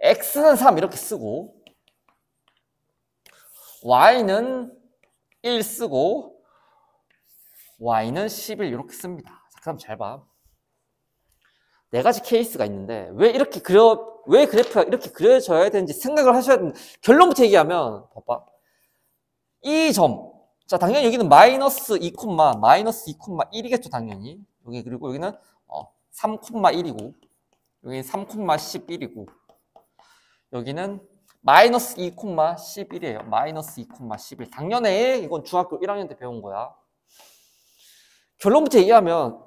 A: x는 3 이렇게 쓰고 y는 1 쓰고 y는 11 이렇게 씁니다. 자, 그럼 잘 봐. 네 가지 케이스가 있는데 왜 그래프가 이렇게 그려져야 되는지 생각을 하셔야 된다. 결론부터 얘기하면 봐봐. 이 점. 자, 당연히 여기는 마이너스 2,1이겠죠, 당연히. 여기 그리고 여기는 3,1이고 여기는 3,11이고 여기는 마이너스 2,11이에요. 마이너스 2,11. 당연히 이건 중학교 1학년 때 배운 거야. 결론부터 얘기하면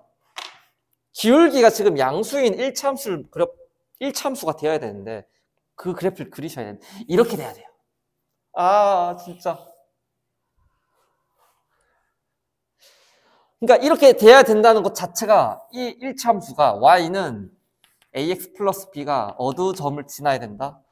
A: 기울기가 지금 양수인 1차함수가 되어야 되는데 그 그래프를 그리셔야 되는데 이렇게 돼야 돼요. 아, 진짜. 그러니까 이렇게 돼야 된다는 것 자체가 이 1차함수가 y는 ax 플러스 b가 어느 점을 지나야 된다?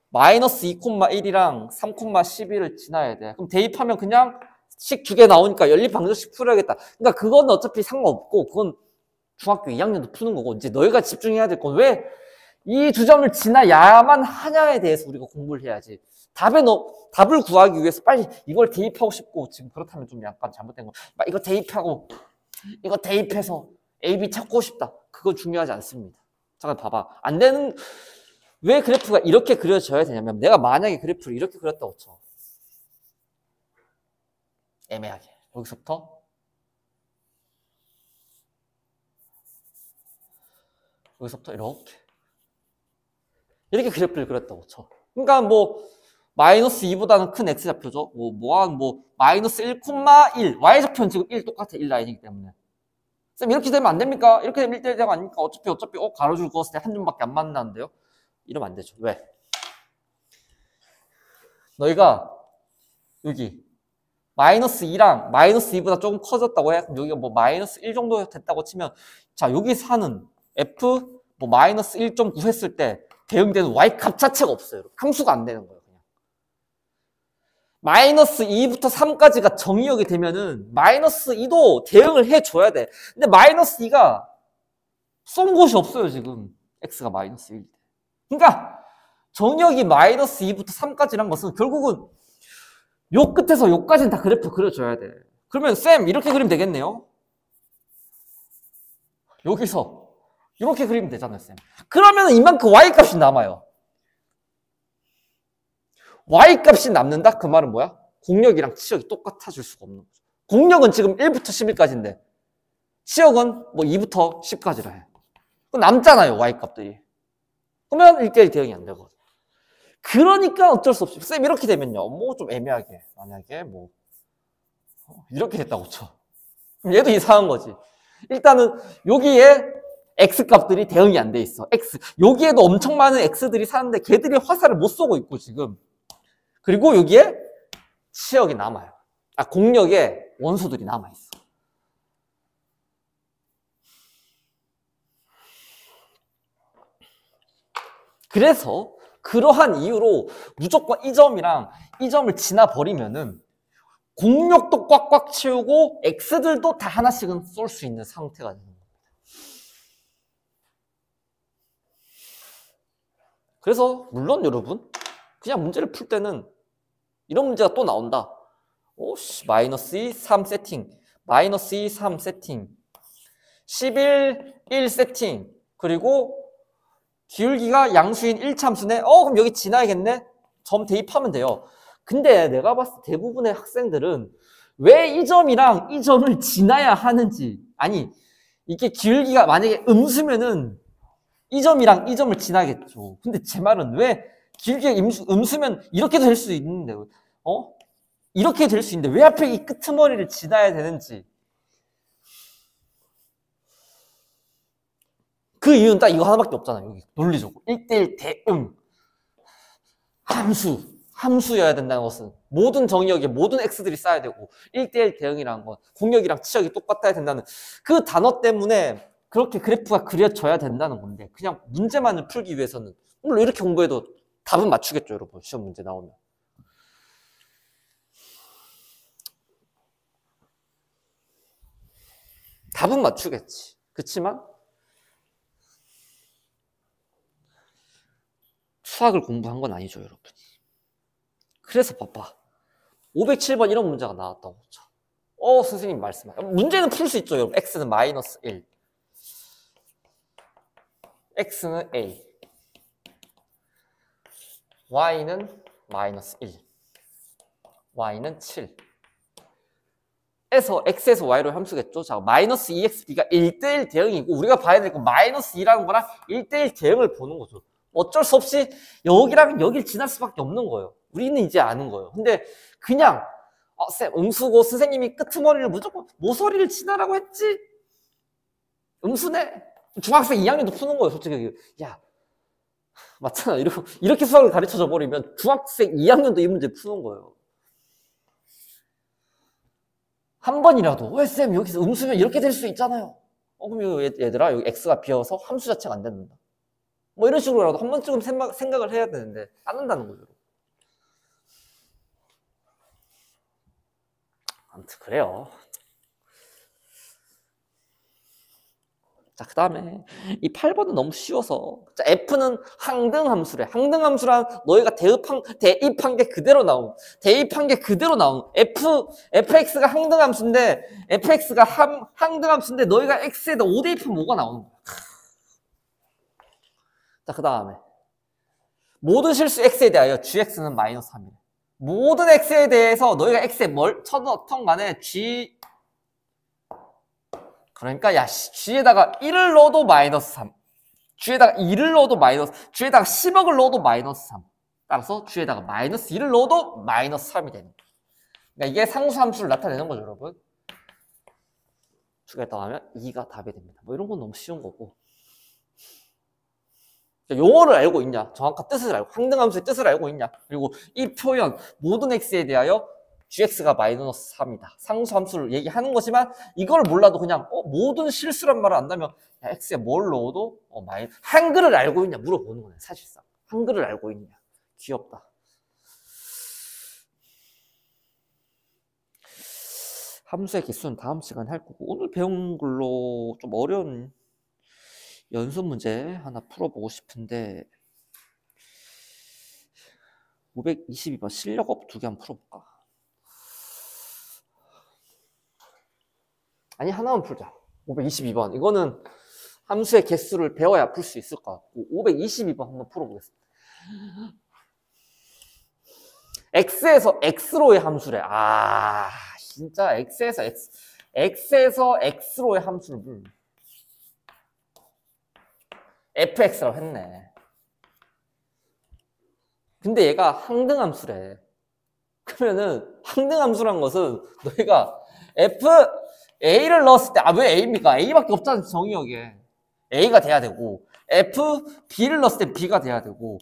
A: 마이너스 2,1이랑 3,11을 지나야 돼. 그럼 대입하면 그냥 식 두 개 나오니까 연립방정식 풀어야겠다. 그러니까 그건 어차피 상관없고 그건 중학교 2학년도 푸는 거고 이제 너희가 집중해야 될 건 왜 이 두 점을 지나야만 하냐에 대해서 우리가 공부를 해야지. 답을 구하기 위해서 빨리 이걸 대입하고 싶고 지금 그렇다면 좀 약간 잘못된 거. 막 이거 대입해서 A, B 찾고 싶다. 그건 중요하지 않습니다. 잠깐 봐봐. 안 되는 왜 그래프가 이렇게 그려져야 되냐면 내가 만약에 그래프를 이렇게 그렸다고 쳐. 애매하게. 여기서부터 이렇게 그래프를 그렸다고 쳐. 그러니까 뭐 마이너스 2보다는 큰 x좌표죠. 마이너스 1,1 y좌표는 지금 1 똑같아. 1 라인이기 때문에. 쌤 이렇게 되면 안 됩니까? 이렇게 되면 1대1 대가 아닙니까? 어차피 가로줄 그었을 때 한 점밖에 안 맞는다는데요. 이러면 안 되죠. 왜? 너희가 여기 마이너스 2랑 마이너스 2보다 조금 커졌다고 해. 여기가 뭐 마이너스 1 정도 됐다고 치면 자 여기 사는 f 뭐 마이너스 1.9 했을 때 대응되는 y 값 자체가 없어요. 함수가 안 되는 거예요. 그냥. 마이너스 2부터 3까지가 정의역이 되면은 마이너스 2도 대응을 해줘야 돼. 근데 마이너스 2가 쏜 곳이 없어요. 지금 x가 마이너스 1. 그러니까 정의역이 마이너스 2부터 3까지란 것은 결국은 요 끝에서 요까지는 다 그래프 그려줘야 돼. 그러면 쌤 이렇게 그리면 되겠네요. 여기서 이렇게 그리면 되잖아요, 쌤. 그러면 이만큼 y값이 남아요. y값이 남는다? 그 말은 뭐야? 공역이랑 치역이 똑같아질 수가 없는 거죠. 공역은 지금 1부터 11까지인데 치역은 뭐 2부터 10까지라 해. 남잖아요, y값들이. 그러면 1대1 대응이 안 되거든. 그러니까 어쩔 수 없이 쌤 이렇게 되면요 뭐 좀 애매하게 만약에 뭐 이렇게 됐다고 쳐. 그럼 얘도 이상한 거지. 일단은 여기에 x값들이 대응이 안 돼 있어. x 여기에도 엄청 많은 x들이 사는데 걔들이 화살을 못 쏘고 있고 지금. 그리고 여기에 치역이 남아요. 공역에 원소들이 남아 있어. 그래서 그러한 이유로 무조건 이 점이랑 이 점을 지나버리면은 공역도 꽉꽉 채우고 x들도 다 하나씩은 쏠 수 있는 상태가 되는 겁니다. 그래서 물론 여러분 그냥 문제를 풀 때는 이런 문제가 또 나온다. 오씨 마이너스 2, 3 세팅, 마이너스 2, 3 세팅, 11, 1 세팅, 그리고 기울기가 양수인 1참수네? 그럼 여기 지나야겠네? 점 대입하면 돼요. 근데 내가 봤을 때 대부분의 학생들은 왜 이 점이랑 이 점을 지나야 하는지, 아니 이게 기울기가 만약에 음수면은 이 점이랑 이 점을 지나겠죠. 근데 제 말은 왜 기울기가 음수면 이렇게도 될 수 있는데 이렇게 될 수 있는데 왜 하필 이 끄트머리를 지나야 되는지. 그 이유는 딱 이거 하나밖에 없잖아요. 여기 논리적으로 1대1 대응 함수여야 된다는 것은 모든 정의역에 모든 x들이 쌓여야 되고 1대1 대응이라는 건 공역이랑 치역이 똑같아야 된다는 그 단어 때문에 그렇게 그래프가 그려져야 된다는 건데 그냥 문제만을 풀기 위해서는 물론 이렇게 공부해도 답은 맞추겠죠, 여러분. 시험 문제 나오면. 답은 맞추겠지. 그렇지만 수학을 공부한 건 아니죠, 여러분. 그래서 봐봐. 507번 이런 문제가 나왔다고. 선생님 말씀하세요. 문제는 풀 수 있죠, 여러분. x는 마이너스 1. x는 a. y는 마이너스 1. y는 7. x에서 y로 함수겠죠. 자, 마이너스 2xb가 1대1 대응이고 우리가 봐야 될 건 마이너스 2라는 거랑 1대1 대응을 보는 거죠. 어쩔 수 없이 여기랑 여길 지날 수밖에 없는 거예요. 우리는 이제 아는 거예요. 근데 그냥 쌤 음수고 선생님이 끄트머리를 무조건 모서리를 지나라고 했지? 음수네. 중학생 2학년도 푸는 거예요. 솔직히. 야 맞잖아. 이렇게 수학을 가르쳐줘 버리면 중학생 2학년도 이 문제 푸는 거예요. 한 번이라도 왜 쌤 여기서 음수면 이렇게 될 수 있잖아요. 그럼 얘들아 여기 x가 비어서 함수 자체가 안 된다. 뭐 이런 식으로라도 한 번쯤 생각을 해야 되는데 안 한다는 거죠. 아무튼 그래요. 자, 그 다음에 이 8번은 너무 쉬워서 자, F는 항등함수래. 항등함수란 너희가 대입한 게 그대로 나온 fx가 항등함수인데 fx가 항등함수인데 너희가 x에다 5 대입하면 뭐가 나오는 거야. 자, 그 다음에 모든 실수 x에 대하여 gx는 마이너스 3이래. 모든 x에 대해서 너희가 x에 뭘 쳐넣던 간에 그러니까 g에다가 1을 넣어도 마이너스 3, g에다가 2를 넣어도 마이너스, g에다가 10억을 넣어도 마이너스 3. 따라서 g에다가 마이너스 2를 넣어도 마이너스 3이 되는 거예요. 그러니까 이게 상수함수를 나타내는 거죠, 여러분. 추가했다 하면 2가 답이 됩니다. 뭐 이런 건 너무 쉬운 거고. 용어를 알고 있냐, 정확한 뜻을 알고, 항등함수의 뜻을 알고 있냐, 그리고 이 표현 모든 x에 대하여 gx가 마이너스 4입니다. 상수함수를 얘기하는 거지만 이걸 몰라도 그냥 모든 실수란 말을 안다면 야, x에 뭘 넣어도 한글을 알고 있냐 물어보는 거네. 사실상 한글을 알고 있냐. 귀엽다. 함수의 개수는 다음 시간에 할 거고, 오늘 배운 걸로 좀 어려운 연습 문제 하나 풀어보고 싶은데 522번 실력업 2개 한번 풀어볼까? 아니, 하나만 풀자. 522번. 이거는 함수의 개수를 배워야 풀 수 있을 것 같고, 522번 한번 풀어보겠습니다. x에서 x로의 함수래. 아, 진짜 x에서 x로의 함수를 fx라고 했네. 근데 얘가 항등함수래. 그러면은 항등함수란 것은 너희가 a를 넣었을 때, 왜 a입니까? a밖에 없잖아, 정의역에. a가 돼야 되고, b를 넣었을 때 b가 돼야 되고,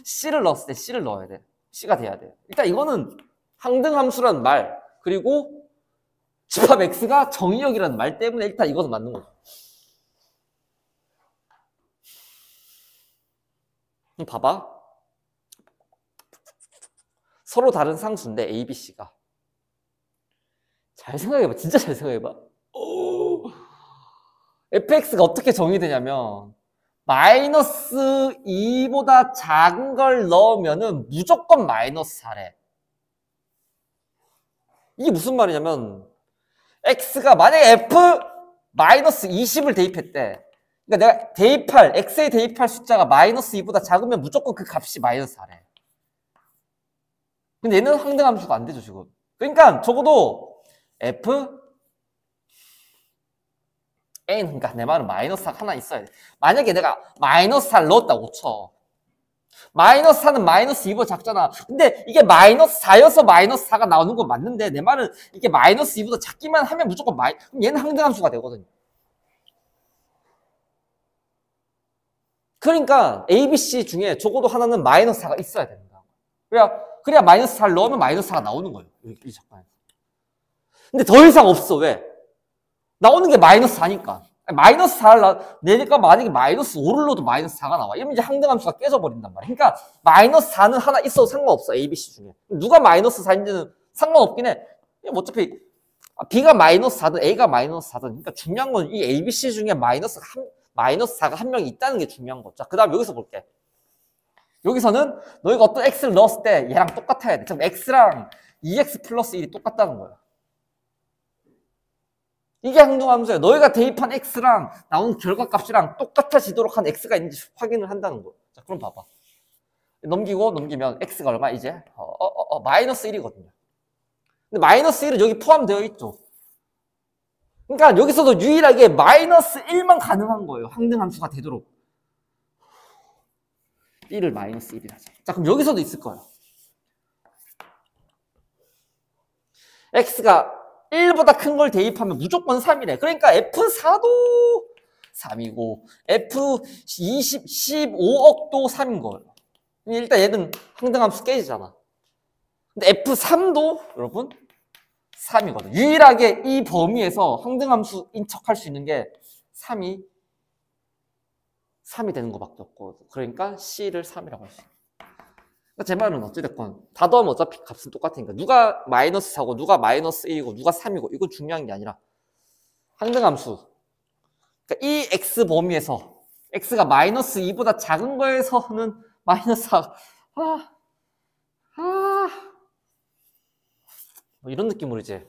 A: c를 넣었을 때 c를 넣어야 돼. c가 돼야 돼. 일단 이거는 항등함수라는 말, 그리고 집합 x가 정의역이라는 말 때문에 일단 이것은 맞는 거죠. 봐봐. 서로 다른 상수인데 a, b, c가. 잘 생각해봐. 진짜 잘 생각해봐. fx가 어떻게 정의되냐면 마이너스 2보다 작은 걸 넣으면은 무조건 마이너스 4래. 이게 무슨 말이냐면 x가 만약에 f 마이너스 20을 대입했대. 그러니까 내가 x에 대입할 숫자가 마이너스 2보다 작으면 무조건 그 값이 마이너스 4래. 근데 얘는 항등함수가 안 되죠, 지금. 그러니까 적어도 f A는, 그러니까 내 말은 마이너스 4가 하나 있어야 돼. 만약에 내가 마이너스 4를 넣었다고 쳐. 마이너스 4는 마이너스 2보다 작잖아. 근데 이게 마이너스 4여서 마이너스 4가 나오는 건 맞는데 내 말은 이게 마이너스 2보다 작기만 하면 무조건 그럼 얘는 항등함수가 되거든요. 그러니까 A, B, C 중에 적어도 하나는 마이너스 4가 있어야 된다. 그래야 마이너스 4를 넣으면 마이너스 4가 나오는 거예요. 이 작가에서. 근데 더 이상 없어. 왜? 나오는 게 마이너스 4니까. 마이너스 4를 내니까 만약에 마이너스 5를 넣어도 마이너스 4가 나와. 이러면 이제 항등함수가 깨져버린단 말이야. 그러니까 마이너스 4는 하나 있어도 상관없어. A, B, C 중에. 누가 마이너스 4인지는 상관없긴 해. 어차피 B가 마이너스 4든 A가 마이너스 4든. 그러니까 중요한 건 이 A, B, C 중에 마이너스 4가 한 명 있다는 게 중요한 거죠. 자, 그 다음 여기서 볼게. 여기서는 너희가 어떤 x를 넣었을 때 얘랑 똑같아야 돼. 그럼 x랑 2x 플러스 1이 똑같다는 거야. 이게 항등함수예요. 너희가 대입한 x랑 나오는 결과값이랑 똑같아지도록 한 x가 있는지 확인을 한다는 거예요. 자, 그럼 봐봐. 넘기면 x가 얼마? 이제 마이너스 1이거든요. 근데 마이너스 1은 여기 포함되어 있죠. 그러니까 여기서도 유일하게 마이너스 1만 가능한 거예요. 항등함수가 되도록. 1을 마이너스 1이라 하자. 자, 그럼 여기서도 있을 거예요. x가 1보다 큰 걸 대입하면 무조건 3이래. 그러니까 F4도 3이고 F20, 15억도 3인 거예요. 일단 얘는 항등함수 깨지잖아. 근데 F3도 여러분 3이거든. 유일하게 이 범위에서 항등함수인 척할 수 있는 게 3이 되는 것밖에 없고, 그러니까 C를 3이라고 할 수 있어요. 그러니까 제 말은 어찌됐건 다 더하면 어차피 값은 똑같으니까 누가 마이너스 4고 누가 마이너스 1이고 누가 3이고 이건 중요한 게 아니라 항등함수, 그러니까 이 x 범위에서 x가 마이너스 2보다 작은 거에서는 마이너스 4 뭐 이런 느낌으로 이제,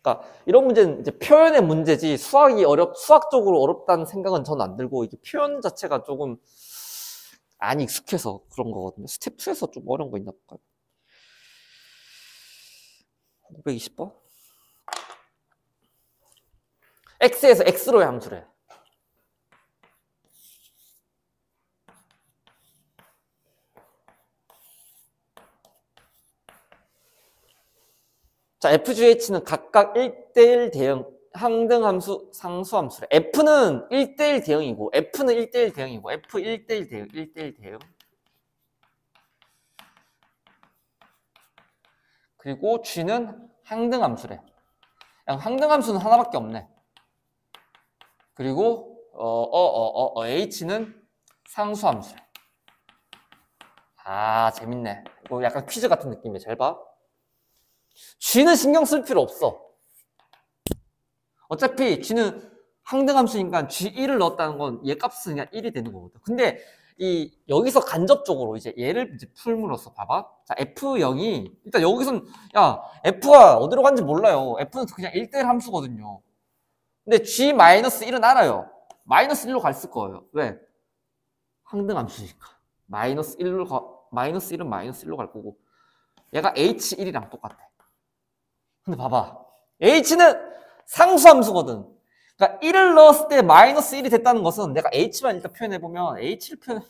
A: 그러니까 이런 문제는 이제 표현의 문제지 수학적으로 어렵다는 생각은 저는 안 들고, 이게 표현 자체가 조금 안 익숙해서 그런 거거든요. 스텝 2에서 좀 어려운 거 있나 볼까요? 520번? x에서 x로의 함수래. 자, FGH는 각각 1대1 대응 항등함수, 상수함수래. F는 1대1 대응이고, F는 1대1 대응이고, F 1대1 대응, 1대1 대응. 그리고 G는 항등함수래. 항등함수는 하나밖에 없네. 그리고 H는 상수함수래. 아, 재밌네. 이거 약간 퀴즈 같은 느낌이야. 잘 봐. G는 신경 쓸 필요 없어. 어차피 G는 항등함수니까 G1을 넣었다는 건 얘 값은 그냥 1이 되는 거거든. 근데 여기서 간접적으로 이제 얘를 이제 풀므로써 봐봐. 자, F0이 일단 여기선 야, F가 어디로 간지 몰라요. F는 그냥 1대1 함수거든요. 근데 G-1은 알아요. 마이너스 1로 갔을 거예요. 왜? 항등함수니까. 마이너스 1은 마이너스 1로 갈 거고. 얘가 H1이랑 똑같아. 근데 봐봐. H는 상수함수거든. 그러니까 1을 넣었을 때 마이너스 1이 됐다는 것은 내가 H만 일단 표현해보면 H를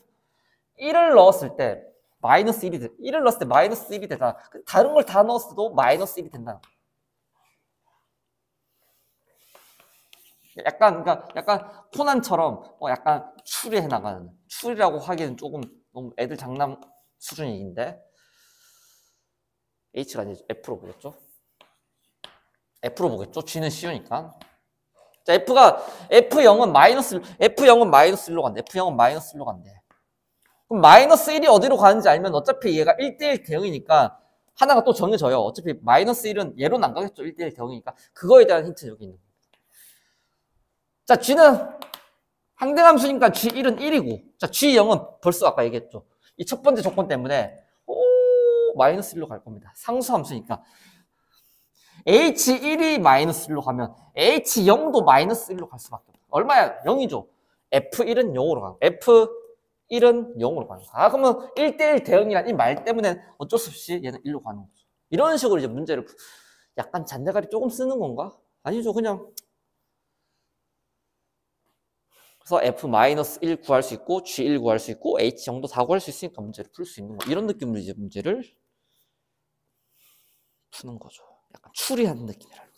A: 1을 넣었을 때 마이너스 1이 돼. 1을 넣었을 때 마이너스 1이 되다. 다른 걸 다 넣었을 때도 마이너스 1이 된다. 그러니까 약간 코난처럼 약간 추리해 나가는. 추리라고 하기에는 조금 너무 애들 장난 수준인데. H가 아니죠. F로 보겠죠? F로 보겠죠? G는 쉬우니까. 자, F0은 마이너스 1로 간대. F0은 마이너스 1로 간대. 그럼 마이너스 1이 어디로 가는지 알면 어차피 얘가 1대1 대응이니까 하나가 또 정해져요. 어차피 마이너스 1은 얘로는 안 가겠죠. 1대1 대응이니까. 그거에 대한 힌트는 여기 있는 거예요. 자, G는 항등함수니까 G1은 1이고, 자, G0은 벌써 아까 얘기했죠. 이 첫 번째 조건 때문에 마이너스 1로 갈 겁니다. 상수함수니까. H1이 마이너스 1로 가면 H0도 마이너스 1로 갈 수밖에 없어요. 얼마야? 0이죠. F1은 0으로 가는 거야. F1은 0으로 가는 거야. 아, 그러면 1대1 대응이란 이 말 때문에 어쩔 수 없이 얘는 1로 가는 거죠. 이런 식으로 이제 문제를 약간 잔대가리 조금 쓰는 건가? 아니죠. 그냥 그래서 F-1 구할 수 있고 G1 구할 수 있고 H0도 다 구할 수 있으니까 문제를 풀 수 있는 거. 이런 느낌으로 이제 문제를 푸는 거죠. 약간 추리하는 느낌이랄까.